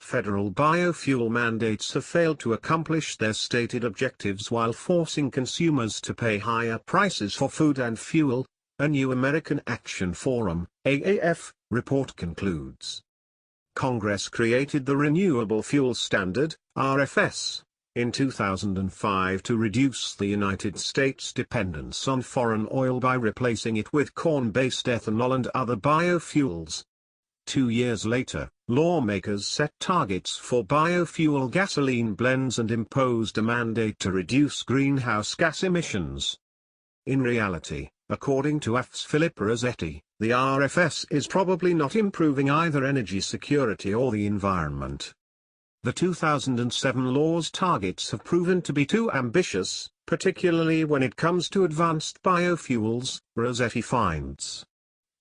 federal biofuel mandates have failed to accomplish their stated objectives while forcing consumers to pay higher prices for food and fuel, a new American Action Forum (AAF) report concludes. Congress created the Renewable Fuel Standard (RFS) in 2005 to reduce the United States' dependence on foreign oil by replacing it with corn-based ethanol and other biofuels. 2 years later, lawmakers set targets for biofuel gasoline blends and imposed a mandate to reduce greenhouse gas emissions. In reality, according to AF's Philip Rossetti, the RFS is probably not improving either energy security or the environment. The 2007 law's targets have proven to be too ambitious, particularly when it comes to advanced biofuels, Rossetti finds.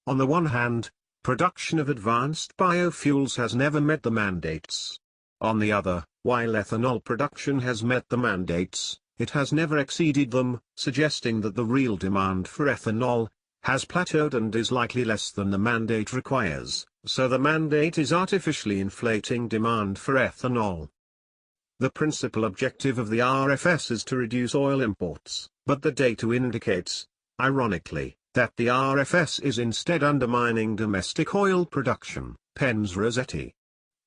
On the one hand, production of advanced biofuels has never met the mandates. On the other, while ethanol production has met the mandates, it has never exceeded them, suggesting that the real demand for ethanol has plateaued and is likely less than the mandate requires, so the mandate is artificially inflating demand for ethanol. The principal objective of the RFS is to reduce oil imports, but the data indicates, ironically, that the RFS is instead undermining domestic oil production, pens Rossetti.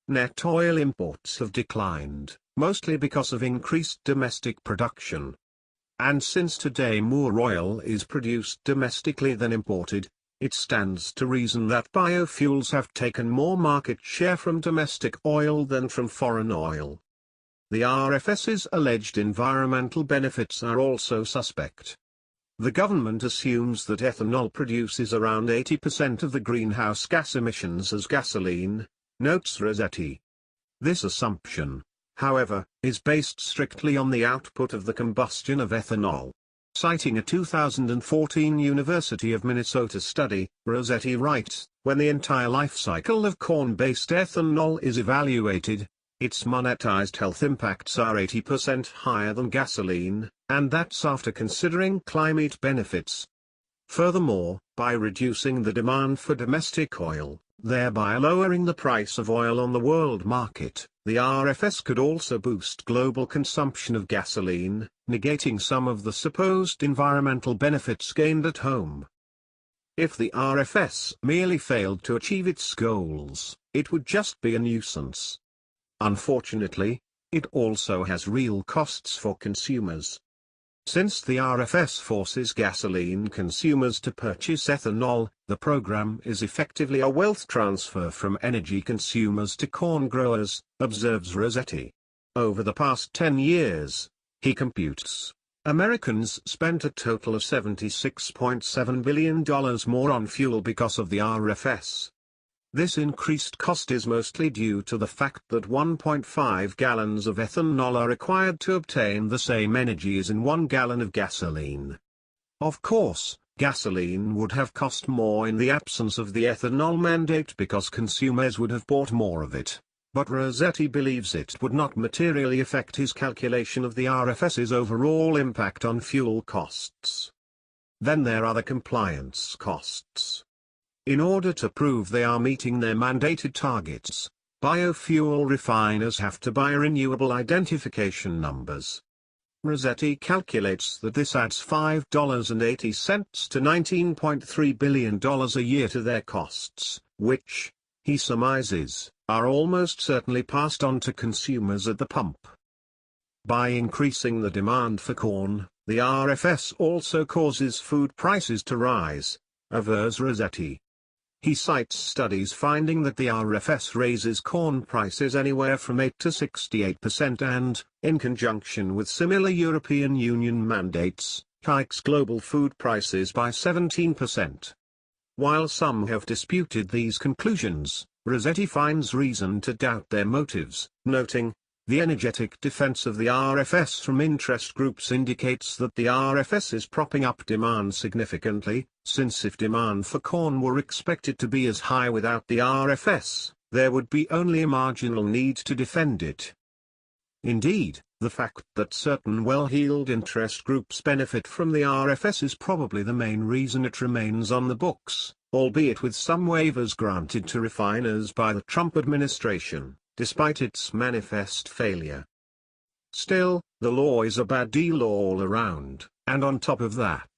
Net oil imports have declined, mostly because of increased domestic production. And since today more oil is produced domestically than imported, it stands to reason that biofuels have taken more market share from domestic oil than from foreign oil. The RFS's alleged environmental benefits are also suspect. The government assumes that ethanol produces around 80% of the greenhouse gas emissions as gasoline, notes Rossetti. This assumption, however, is based strictly on the output of the combustion of ethanol. Citing a 2014 University of Minnesota study, Rossetti writes, when the entire life cycle of corn-based ethanol is evaluated, its monetized health impacts are 80% higher than gasoline, and that's after considering climate benefits. Furthermore, by reducing the demand for domestic oil, thereby lowering the price of oil on the world market, the RFS could also boost global consumption of gasoline, negating some of the supposed environmental benefits gained at home. If the RFS merely failed to achieve its goals, it would just be a nuisance. Unfortunately, it also has real costs for consumers. Since the RFS forces gasoline consumers to purchase ethanol, the program is effectively a wealth transfer from energy consumers to corn growers, observes Rossetti. Over the past 10 years, he computes, Americans spent a total of $76.7 billion more on fuel because of the RFS. This increased cost is mostly due to the fact that 1.5 gallons of ethanol are required to obtain the same energy as in 1 gallon of gasoline. Of course, gasoline would have cost more in the absence of the ethanol mandate because consumers would have bought more of it, but Rossetti believes it would not materially affect his calculation of the RFS's overall impact on fuel costs. Then there are the compliance costs. In order to prove they are meeting their mandated targets, biofuel refiners have to buy renewable identification numbers. Rossetti calculates that this adds $5.80 to $19.3 billion a year to their costs, which, he surmises, are almost certainly passed on to consumers at the pump. By increasing the demand for corn, the RFS also causes food prices to rise, avers Rossetti. He cites studies finding that the RFS raises corn prices anywhere from 8 to 68% and, in conjunction with similar European Union mandates, hikes global food prices by 17%. While some have disputed these conclusions, Rossetti finds reason to doubt their motives, noting, the energetic defense of the RFS from interest groups indicates that the RFS is propping up demand significantly, since if demand for corn were expected to be as high without the RFS, there would be only a marginal need to defend it. Indeed, the fact that certain well-heeled interest groups benefit from the RFS is probably the main reason it remains on the books, albeit with some waivers granted to refiners by the Trump administration. despite its manifest failure. Still, the law is a bad deal all around, and on top of that,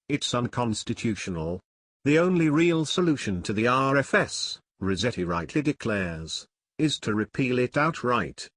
it's unconstitutional. The only real solution to the RFS, Rossetti rightly declares, is to repeal it outright.